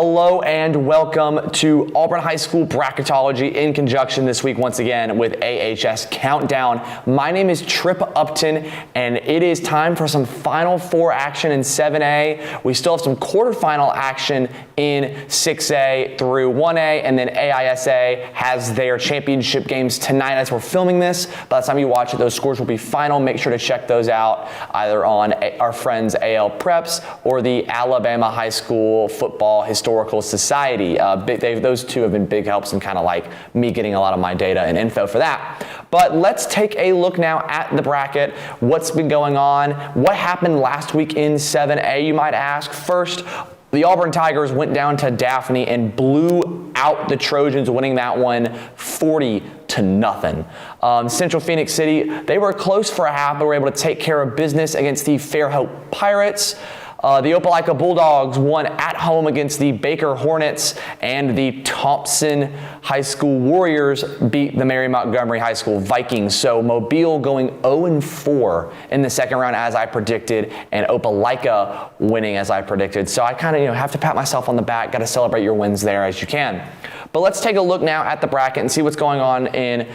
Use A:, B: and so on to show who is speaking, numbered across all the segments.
A: Hello and welcome to Auburn High School Bracketology in conjunction this week once again with AHS Countdown. My name is Tripp Upton and it is time for some Final Four action in 7A. We still have some quarterfinal action in 6A through 1A, and then AISA has their championship games tonight as we're filming this. By the time you watch it, those scores will be final. Make sure to check those out either on our friends AL Preps or the Alabama High School Football Historical Society. Those two have been big helps in kind of like me getting a lot of my data and info for that. But let's take a look now at the bracket. What's been going on? What happened last week in 7A, you might ask? First, the Auburn Tigers went down to Daphne and blew out the Trojans, winning that one 40-0. Central Phoenix City, they were close for a half, but were able to take care of business against the Fairhope Pirates. The Opelika Bulldogs won at home against the Baker Hornets, and the Thompson High School Warriors beat the Mary Montgomery High School Vikings. So Mobile going 0-4 in the second round as I predicted, and Opelika winning as I predicted. So I kind of have to pat myself on the back. Got to celebrate your wins there as you can. But let's take a look now at the bracket and see what's going on in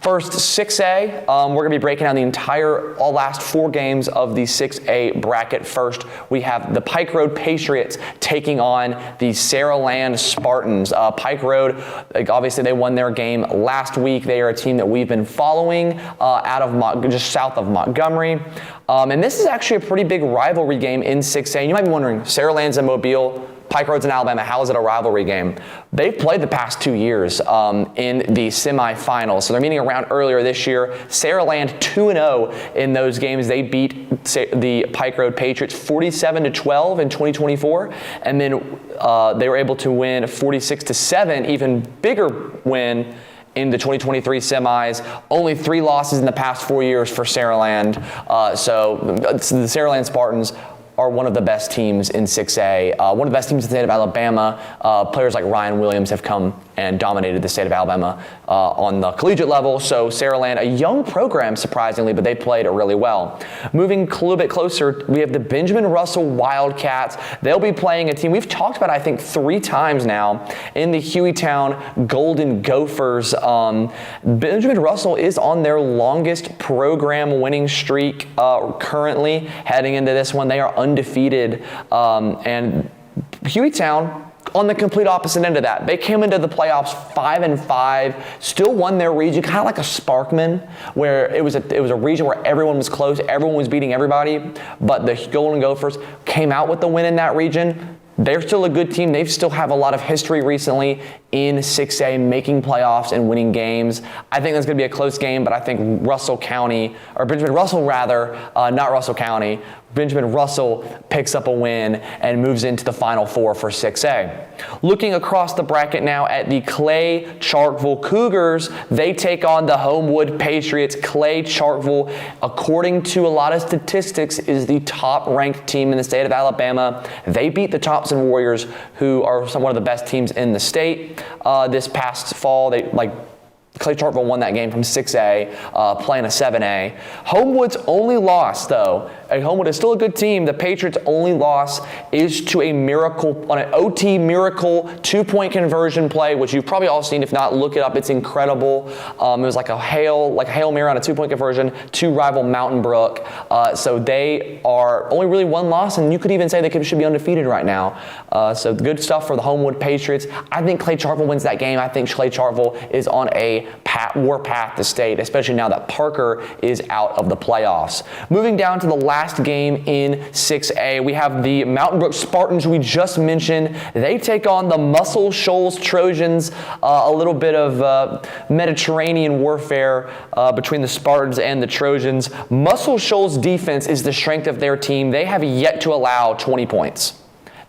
A: first 6A. We're going to be breaking down the all last four games of the 6A bracket. First, we have the Pike Road Patriots taking on the Saraland Spartans. Pike Road, obviously they won their game last week. They are a team that we've been following just south of Montgomery. And this is actually a pretty big rivalry game in 6A. You might be wondering, Saraland's in Mobile, Pike Road's in Alabama, how is it a rivalry game? They've played the past 2 years in the semifinals. So they're meeting around earlier this year. Saraland 2-0 in those games. They beat the Pike Road Patriots 47-12 in 2024. And then they were able to win 46-7, even bigger win in the 2023 semis. Only 3 losses in the past 4 years for Saraland. So the Saraland Spartans are one of the best teams in 6A. One of the best teams in the state of Alabama. Players like Ryan Williams have come and dominated the state of Alabama on the collegiate level. So Saraland, a young program surprisingly, but they played really well. Moving a little bit closer, we have the Benjamin Russell Wildcats. They'll be playing a team we've talked about, I think, 3 times now in the Hueytown Golden Gophers. Benjamin Russell is on their longest program winning streak currently. Heading into this one, they are undefeated. And Hueytown, on the complete opposite end of that, they came into the playoffs 5-5, still won their region, kind of like a Sparkman, where it was a region where everyone was close, everyone was beating everybody, but the Golden Gophers came out with the win in that region. They're still a good team. They still have a lot of history recently in 6A, making playoffs and winning games. I think that's going to be a close game, but I think Benjamin Russell, Benjamin Russell picks up a win and moves into the Final Four for 6A. Looking across the bracket now at the Clay Charkville Cougars, they take on the Homewood Patriots. Clay Charkville, according to a lot of statistics, is the top-ranked team in the state of Alabama. They beat the Thompson Warriors, who are one of the best teams in the state. This past fall, Clay Charkville won that game from 6A, playing a 7A. Homewood's only loss, though, Homewood is still a good team. The Patriots' only loss is to an OT miracle 2-point conversion play, which you've probably all seen. If not, look it up. It's incredible. It was like a Hail Mary on a 2-point conversion to rival Mountain Brook. So they are only really one loss, and you could even say they should be undefeated right now. So good stuff for the Homewood Patriots. I think Clay Charkville wins that game. I think Clay Charkville is on a warpath to state, especially now that Parker is out of the playoffs. Moving down to the last game in 6A, we have the Mountain Brook Spartans we just mentioned. They take on the Muscle Shoals Trojans. A little bit of Mediterranean warfare between the Spartans and the Trojans. Muscle Shoals defense is the strength of their team. They have yet to allow 20 points.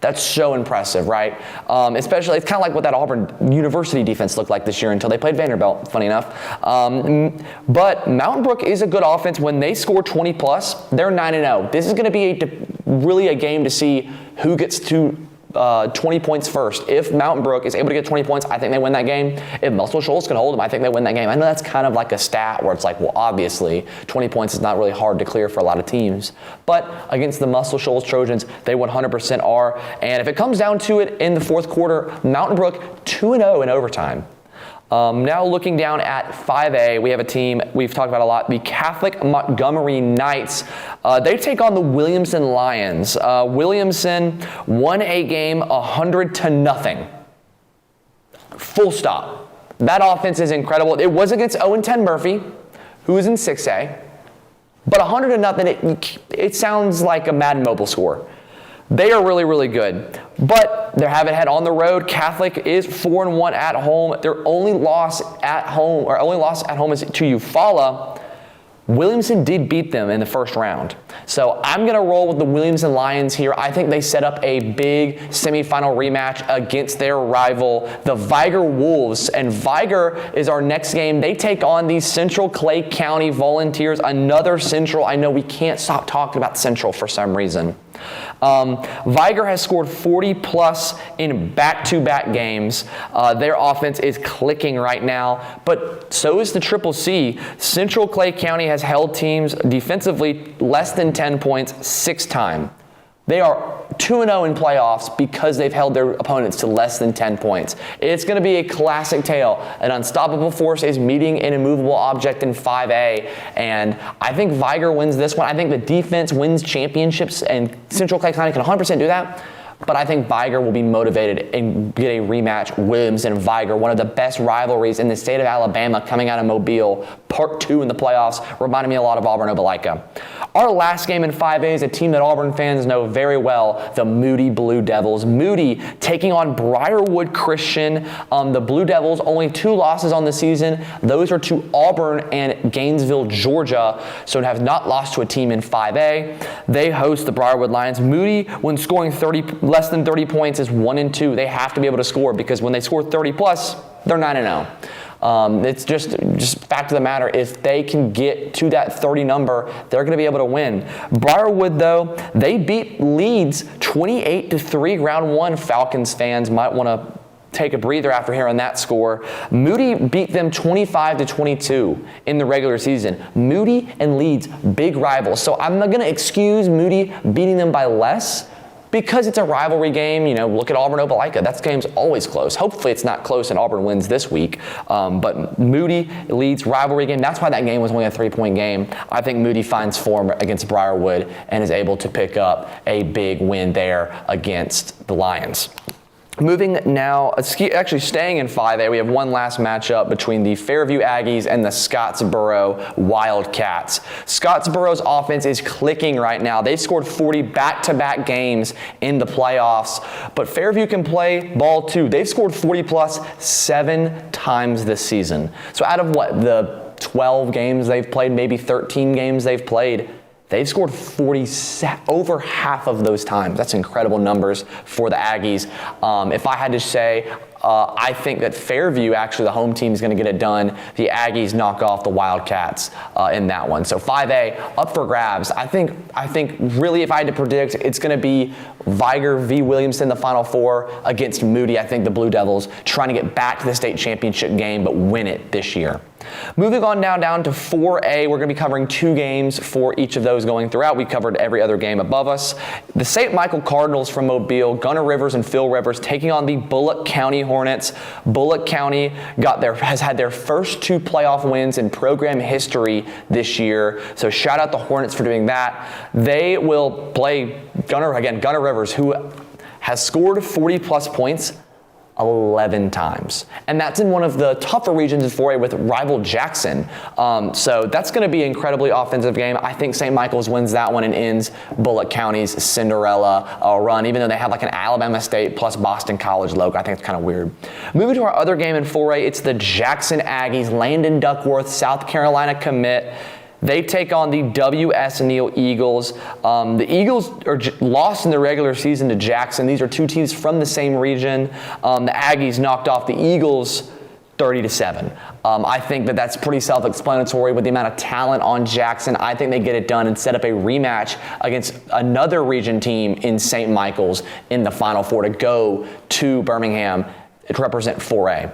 A: That's so impressive, right? Especially, it's kind of like what that Auburn University defense looked like this year until they played Vanderbilt, funny enough. But Mountain Brook is a good offense. When they score 20+, they're 9-0. This is going to be really a game to see who gets to 20 points first. If Mountain Brook is able to get 20 points, I think they win that game. If Muscle Shoals can hold them, I think they win that game. I know that's kind of like a stat where it's like, well, obviously, 20 points is not really hard to clear for a lot of teams. But against the Muscle Shoals Trojans, they 100% are. And if it comes down to it in the fourth quarter, Mountain Brook 2-0 in overtime. Now looking down at 5A, we have a team we've talked about a lot, the Catholic Montgomery Knights. They take on the Williamson Lions. Williamson won a game 100-0. Full stop. That offense is incredible. It was against 0-10 Murphy, who is in 6A, but 100-0, it sounds like a Madden Mobile score. They are really, really good. But they haven't had on the road. Catholic is 4-1 at home. Their only loss at home is to Eufaula. Williamson did beat them in the first round. So I'm going to roll with the Williamson Lions here. I think they set up a big semifinal rematch against their rival, the Viger Wolves. And Viger is our next game. They take on the Central Clay County Volunteers, another Central. I know we can't stop talking about Central for some reason. Viger has scored 40+ in back-to-back games. Their offense is clicking right now, but so is the Triple C. Central Clay County has held teams defensively less than 10 points 6 times. They are 2-0 in playoffs because they've held their opponents to less than 10 points. It's going to be a classic tale. An unstoppable force is meeting an immovable object in 5A, and I think Viger wins this one. I think the defense wins championships, and Central Clay County can 100% do that. But I think Viger will be motivated and get a rematch. Williams and Viger, one of the best rivalries in the state of Alabama coming out of Mobile. Part 2 in the playoffs, reminded me a lot of Auburn Opelika. Our last game in 5A is a team that Auburn fans know very well, the Moody Blue Devils. Moody taking on Briarwood Christian. The Blue Devils, only 2 losses on the season. Those are to Auburn and Gainesville, Georgia, so have not lost to a team in 5A. They host the Briarwood Lions. Moody, when scoring less than 30 points, is 1-2. They have to be able to score because when they score 30+, they're 9-0. It's just fact of the matter. If they can get to that 30 number, they're going to be able to win. Briarwood, though, they beat Leeds 28-3 round 1. Falcons fans might want to take a breather after hearing that score. Moody beat them 25-22 in the regular season. Moody and Leeds, big rivals. So I'm not going to excuse Moody beating them by less, because it's a rivalry game. You know, look at Auburn Opelika. That game's always close. Hopefully it's not close and Auburn wins this week. But Moody Leeds rivalry game. That's why that game was only a 3-point game. I think Moody finds form against Briarwood and is able to pick up a big win there against the Lions. Moving now, actually staying in 5A, we have one last matchup between the Fairview Aggies and the Scottsboro Wildcats. Scottsboro's offense is clicking right now. They scored 40 back-to-back games in the playoffs, but Fairview can play ball too. They've scored 40+ 7 times this season. So out of the 12 games they've played, maybe 13 games they've played, they've scored 40, over half of those times. That's incredible numbers for the Aggies. If I had to say, I think that Fairview, actually the home team, is going to get it done. The Aggies knock off the Wildcats in that one. So 5A up for grabs. I think really, if I had to predict, it's going to be Viger v. Williamson, the Final Four against Moody. I think the Blue Devils trying to get back to the state championship game, but win it this year. Moving on now down to 4A, we're going to be covering 2 games for each of those going throughout. We covered every other game above us. The St. Michael Cardinals from Mobile, Gunner Rivers and Phil Rivers taking on the Bullock County Hornets. Bullock County has had their first 2 playoff wins in program history this year. So shout out the Hornets for doing that. They will play Gunner Rivers, who has scored 40+ points 11 times. And that's in one of the tougher regions in 4A with rival Jackson. So that's going to be an incredibly offensive game. I think St. Michael's wins that one and ends Bullock County's Cinderella run, even though they have like an Alabama State plus Boston College logo. I think it's kind of weird. Moving to our other game in 4A, it's the Jackson Aggies, Landon Duckworth, South Carolina commit. They take on the W.S. Neal Eagles. The Eagles are lost in the regular season to Jackson. These are 2 teams from the same region. The Aggies knocked off the Eagles 30-7. I think that that's pretty self-explanatory with the amount of talent on Jackson. I think they get it done and set up a rematch against another region team in St. Michael's in the Final Four to go to Birmingham to represent 4A.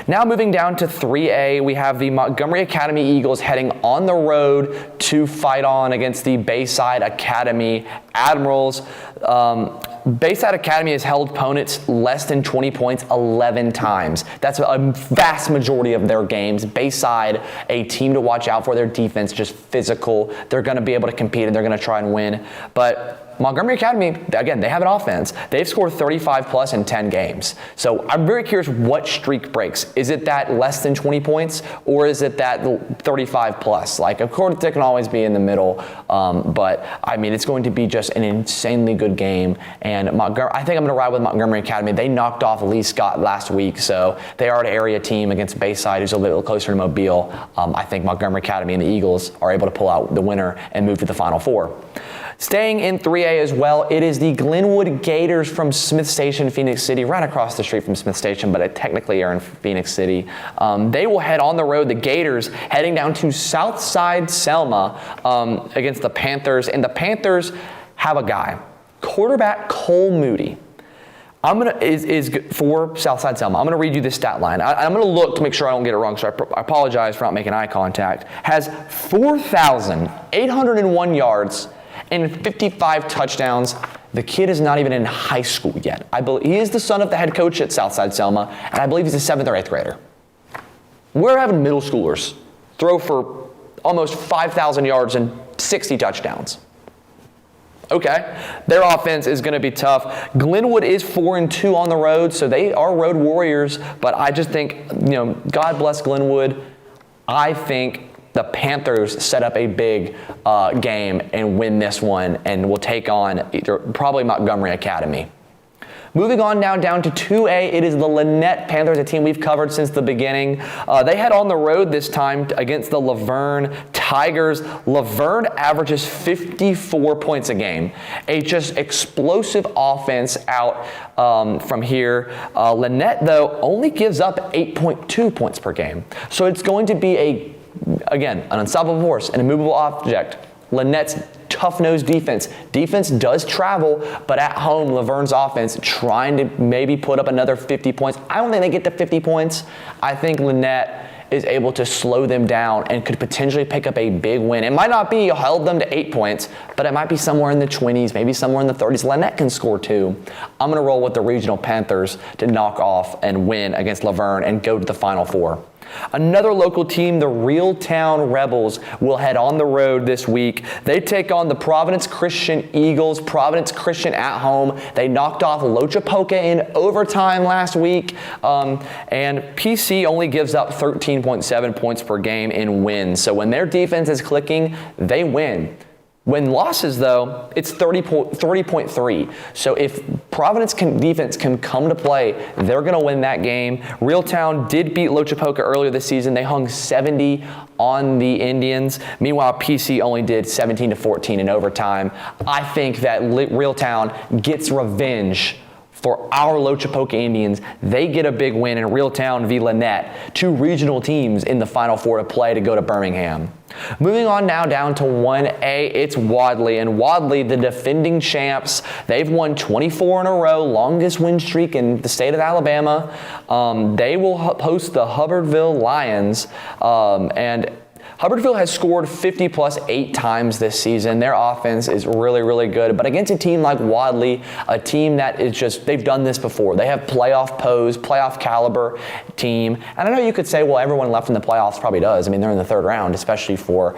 A: Now moving down to 3A, we have the Montgomery Academy Eagles heading on the road to fight on against the Bayside Academy Admirals. Bayside Academy has held opponents less than 20 points 11 times. That's a vast majority of their games. Bayside, a team to watch out for. Their defense, just physical. They're going to be able to compete and they're going to try and win. But Montgomery Academy, again, they have an offense. They've scored 35 plus in 10 games. So I'm very curious what streak breaks. Is it that less than 20 points or is it that 35 plus? Like, of course, it can always be in the middle. But I mean, it's going to be just an insanely good game. And I think I'm going to ride with Montgomery Academy. They knocked off Lee Scott last week. So they are an area team against Bayside, who's a little closer to Mobile. I think Montgomery Academy and the Eagles are able to pull out the winner and move to the Final Four. Staying in 3A as well, it is the Glenwood Gators from Smith Station, Phoenix City, right across the street from Smith Station, but technically are in Phoenix City. They will head on the road, the Gators, heading down to Southside Selma against the Panthers. And the Panthers have a guy, quarterback Cole Moody. Is for Southside Selma. I'm going to read you this stat line. I'm going to look to make sure I don't get it wrong, so I apologize for not making eye contact. Has 4,801 yards and 55 touchdowns. The kid is not even in high school yet. I believe he is the son of the head coach at Southside Selma, and I believe he's a 7th or 8th grader. We're having middle schoolers throw for almost 5,000 yards and 60 touchdowns. Okay, their offense is going to be tough. Glenwood is 4-2 on the road, so they are road warriors, but I just think, God bless Glenwood. I think the Panthers set up a big game and win this one and will take on probably Montgomery Academy. Moving on now down to 2A, it is the Lynette Panthers, a team we've covered since the beginning. They head on the road this time against the Laverne Tigers. Laverne averages 54 points a game. A just explosive offense out from here. Lynette, though, only gives up 8.2 points per game. So it's going to be again, an unstoppable force, an immovable object. Lynette's tough-nosed defense. Defense does travel, but at home, Laverne's offense trying to maybe put up another 50 points. I don't think they get to 50 points. I think Lynette is able to slow them down and could potentially pick up a big win. It might not be held them to 8 points, but it might be somewhere in the 20s, maybe somewhere in the 30s. Lynette can score too. I'm going to roll with the regional Panthers to knock off and win against Laverne and go to the Final Four. Another local team, the Reeltown Rebels, will head on the road this week. They take on the Providence Christian Eagles. Providence Christian at home. They knocked off Lochapoka in overtime last week. And PC only gives up 13.7 points per game in wins. So when their defense is clicking, they win. When losses, though, it's 30.3. So if Providence defense can come to play, they're going to win that game. Reeltown did beat Lochapoka earlier this season. They hung 70 on the Indians. Meanwhile, PC only did 17-14 in overtime. I think that Reeltown gets revenge for our Lochapoka Indians. They get a big win in Reeltown v. Lynette, 2 regional teams in the Final Four to play to go to Birmingham. Moving on now down to 1A, it's Wadley. And Wadley, the defending champs, they've won 24 in a row, longest win streak in the state of Alabama. They will host the Hubbardville Lions. And Hubbardville has scored 50 plus 8 times this season. Their offense is really, really good. But against a team like Wadley, a team that is just, they've done this before. They have playoff pose, playoff caliber team. And I know you could say, well, everyone left in the playoffs probably does. I mean, they're in the 3rd round, especially for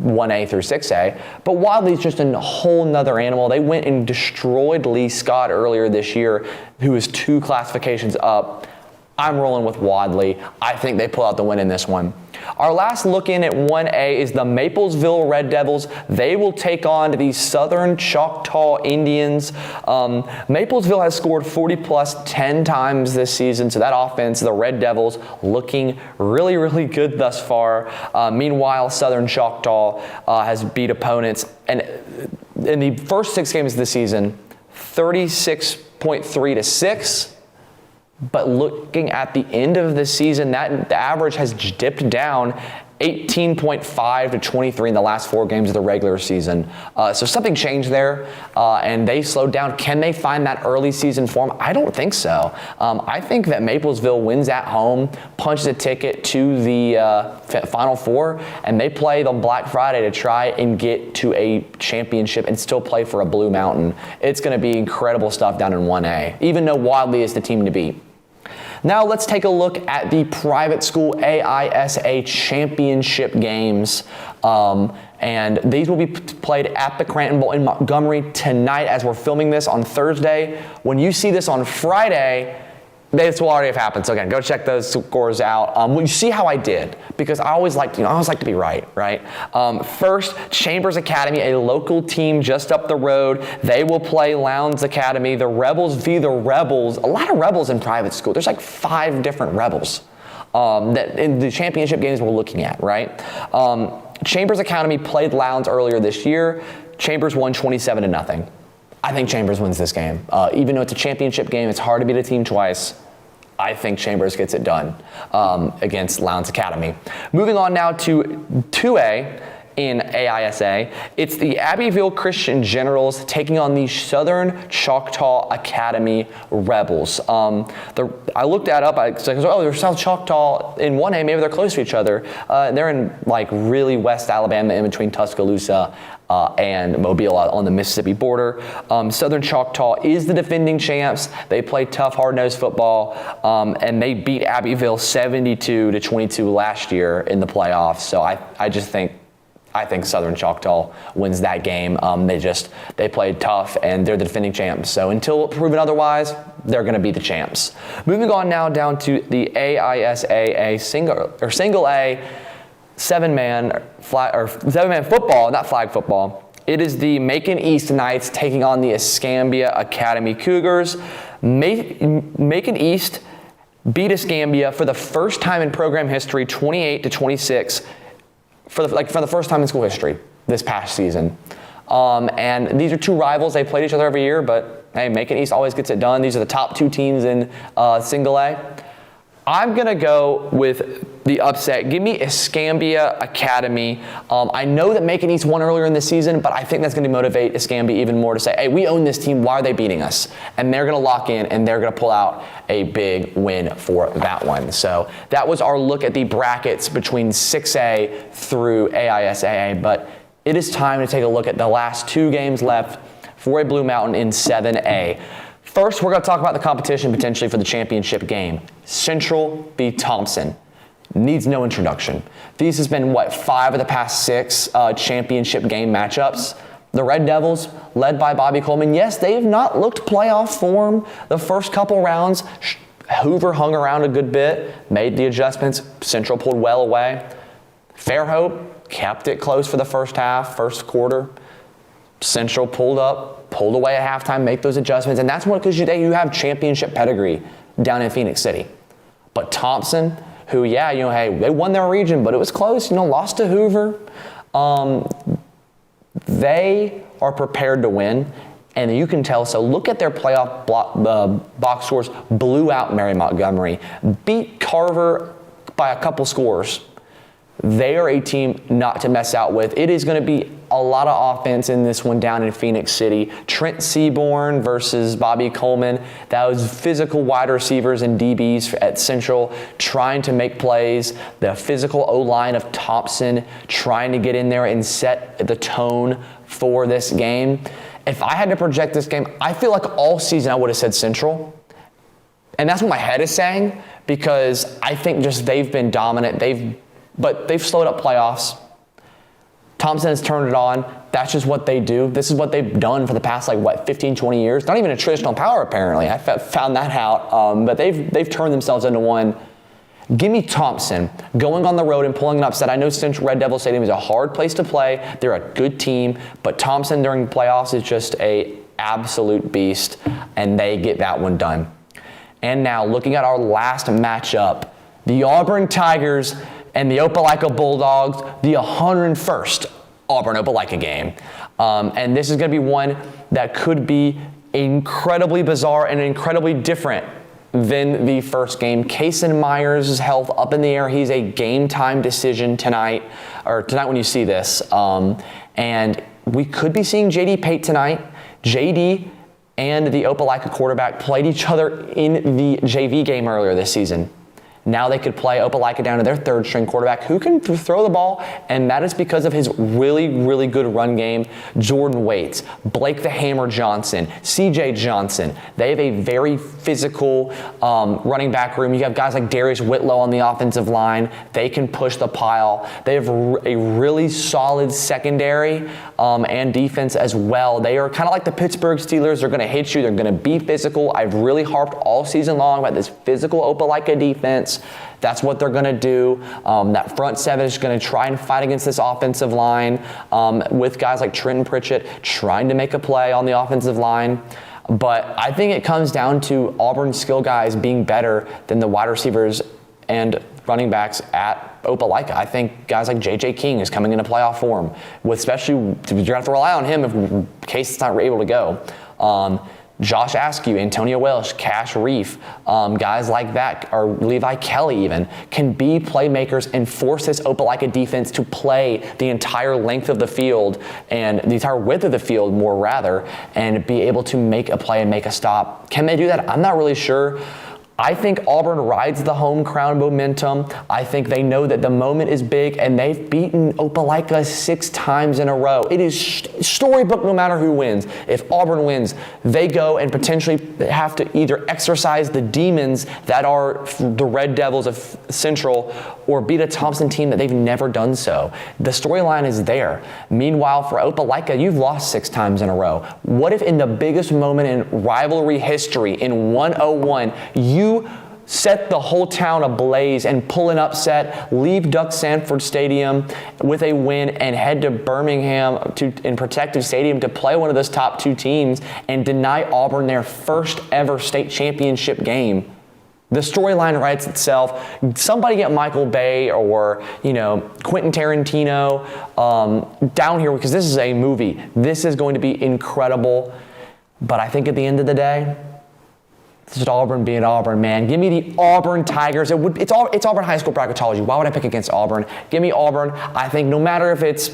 A: 1A through 6A. But Wadley's just a whole nother animal. They went and destroyed Lee Scott earlier this year, who is 2 classifications up. I'm rolling with Wadley. I think they pull out the win in this one. Our last look in at 1A is the Maplesville Red Devils. They will take on the Southern Choctaw Indians. Maplesville has scored 40 plus 10 times this season, so that offense, the Red Devils, looking really, really good thus far. Meanwhile, Southern Choctaw has beat opponents, and in the first 6 games of the season, 36.3-6. But looking at the end of the season, the average has dipped down 18.5 to 23 in the last 4 games of the regular season. So something changed there, and they slowed down. Can they find that early season form? I don't think so. I think that Maplesville wins at home, punches a ticket to the Final Four, and they play the Black Friday to try and get to a championship and still play for a Blue Mountain. It's going to be incredible stuff down in 1A, even though Wadley is the team to beat. Now let's take a look at the private school AISA championship games. And these will be played at the Cranton Bowl in Montgomery tonight as we're filming this on Thursday. When you see this on Friday, this will already have happened. So again, go check those scores out. You see how I did, because I always like to be right? First, Chambers Academy, a local team just up the road. They will play Lowndes Academy. The Rebels v. the Rebels. A lot of Rebels in private school. There's like 5 different Rebels that in the championship games we're looking at, right? Chambers Academy played Lowndes earlier this year. Chambers won 27-0. I think Chambers wins this game. Even though it's a championship game, it's hard to beat a team twice. I think Chambers gets it done against Lowndes Academy. Moving on now to 2A in AISA. It's the Abbeville Christian Generals taking on the Southern Choctaw Academy Rebels. I looked that up. I was like, they're South Choctaw in 1A. Maybe they're close to each other. They're in like really West Alabama, in between Tuscaloosa and Mobile on the Mississippi border. Southern Choctaw is the defending champs. They play tough, hard-nosed football, and they beat Abbeville 72-22 last year in the playoffs. So I think Southern Choctaw wins that game. They played tough, and they're the defending champs. So until proven otherwise, they're going to be the champs. Moving on now down to the AISAA single A 7-man football, not flag football. It is the Macon East Knights taking on the Escambia Academy Cougars. Macon East beat Escambia for the first time in program history, 28-26. For the first time in school history this past season. And these are 2 rivals. They played each other every year, but hey, Macon East always gets it done. These are the top 2 teams in single A. I'm going to go with the upset. Give me Escambia Academy. I know that Macon East won earlier in the season, but I think that's going to motivate Escambia even more to say, hey, we own this team. Why are they beating us? And they're going to lock in, and they're going to pull out a big win for that one. So that was our look at the brackets between 6A through AISAA, but it is time to take a look at the last 2 games left for a Blue Mountain in 7A. First, we're going to talk about the competition potentially for the championship game. Central v. Thompson. Needs no introduction. These has been, 5 of the past 6 championship game matchups. The Red Devils, led by Bobby Coleman, yes, they have not looked playoff form the first couple rounds. Hoover hung around a good bit, made the adjustments. Central pulled well away. Fairhope kept it close for the first half, first quarter. Central pulled away at halftime, make those adjustments, and that's because you have championship pedigree down in Phoenix City. But Thompson, who, hey, they won their region, but it was close, lost to Hoover. They are prepared to win, and you can tell. So look at their playoff box scores. Blew out Mary Montgomery, beat Carver by a couple scores. They are a team not to mess out with. It is going to be a lot of offense in this one down in Phoenix City. Trent Seaborn versus Bobby Coleman. That was physical wide receivers and DBs at Central trying to make plays. The physical O-line of Thompson trying to get in there and set the tone for this game. If I had to project this game, I feel like all season I would have said Central. And that's what my head is saying, because I think just they've been dominant. But they've slowed up playoffs. Thompson has turned it on. That's just what they do. This is what they've done for the past 15, 20 years. Not even a traditional power, apparently. I found that out. But they've turned themselves into one. Give me Thompson going on the road and pulling an upset. I know Central Red Devil Stadium is a hard place to play. They're a good team, but Thompson during playoffs is just a absolute beast, and they get that one done. And now looking at our last matchup, the Auburn Tigers and the Opelika Bulldogs, the 101st Auburn-Opelika game. And this is going to be one that could be incredibly bizarre and incredibly different than the first game. Kason Myers' health up in the air. He's a game time decision tonight when you see this. And we could be seeing JD Pate tonight. JD and the Opelika quarterback played each other in the JV game earlier this season. Now they could play Opelika down to their third string quarterback who can throw the ball, and that is because of his really, really good run game. Jordan Waits, Blake the Hammer Johnson, CJ Johnson. They have a very physical running back room. You have guys like Darius Whitlow on the offensive line. They can push the pile. They have a really solid secondary and defense as well. They are kind of like the Pittsburgh Steelers. They're going to hit you. They're going to be physical. I've really harped all season long about this physical Opelika defense. That's what they're going to do. That front seven is going to try and fight against this offensive line with guys like Trenton Pritchett trying to make a play on the offensive line. But I think it comes down to Auburn's skill guys being better than the wide receivers and running backs at Opelika. I think guys like J.J. King is coming into playoff form, especially you're going to have to rely on him in case it's not able to go. Josh Askew, Antonio Welsh, Cash Reef, guys like that, or Levi Kelly even, can be playmakers and force this Opelika defense to play the entire length of the field and the entire width of the field, more rather, and be able to make a play and make a stop. Can they do that? I'm not really sure. I think Auburn rides the home crowd momentum. I think they know that the moment is big, and they've beaten Opelika 6 times in a row. It is storybook no matter who wins. If Auburn wins, they go and potentially have to either exercise the demons that are the Red Devils of Central or beat a Thompson team that they've never done so. The storyline is there. Meanwhile, for Opelika, you've lost 6 times in a row. What if in the biggest moment in rivalry history, in 101, you set the whole town ablaze and pull an upset, leave Duck Sanford Stadium with a win, and head to Birmingham in Protective Stadium to play one of those top 2 teams and deny Auburn their first ever state championship game? The storyline writes itself. Somebody get Michael Bay or, Quentin Tarantino down here, because this is a movie. This is going to be incredible. But I think at the end of the day, it's just Auburn being Auburn, man. Give me the Auburn Tigers. It's Auburn High School bracketology. Why would I pick against Auburn? Give me Auburn. I think no matter if it's,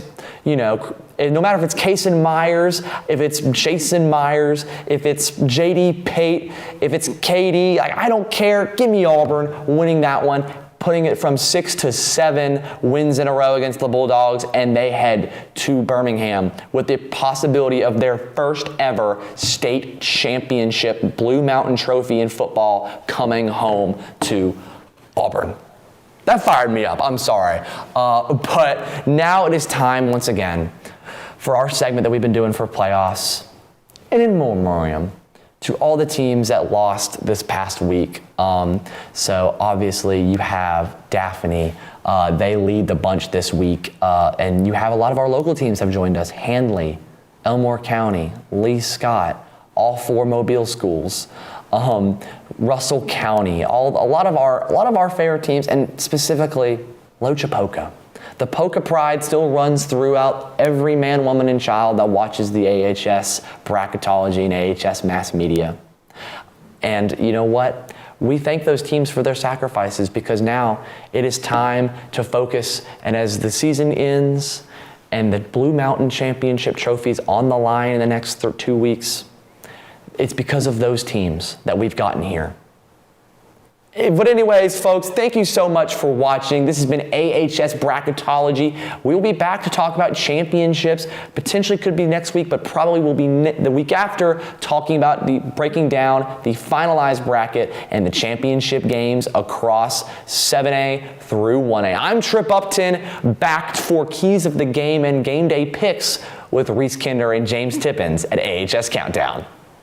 A: Kason Myers, if it's Jason Myers, if it's JD Pate, if it's KD, I don't care. Give me Auburn winning that one, putting it from 6 to 7 wins in a row against the Bulldogs, and they head to Birmingham with the possibility of their first ever state championship Blue Mountain Trophy in football coming home to Auburn. That fired me up, I'm sorry. But now it is time once again for our segment that we've been doing for playoffs, and in memoriam to all the teams that lost this past week. So obviously you have Daphne. They lead the bunch this week. And you have a lot of our local teams have joined us. Handley, Elmore County, Lee Scott, all 4 Mobile schools. Russell County, a lot of our favorite teams, and specifically Lochapoka. The Polka pride still runs throughout every man, woman, and child that watches the AHS bracketology and AHS mass media. And you know what? We thank those teams for their sacrifices, because now it is time to focus. And as the season ends and the Blue Mountain Championship trophy is on the line in the next 2 weeks, it's because of those teams that we've gotten here. But anyways, folks, thank you so much for watching. This has been AHS Bracketology. We will be back to talk about championships. Potentially could be next week, but probably will be the week after, talking about breaking down the finalized bracket and the championship games across 7A through 1A. I'm Tripp Upton, back for Keys of the Game and Game Day picks with Reese Kinder and James Tippins at AHS Countdown.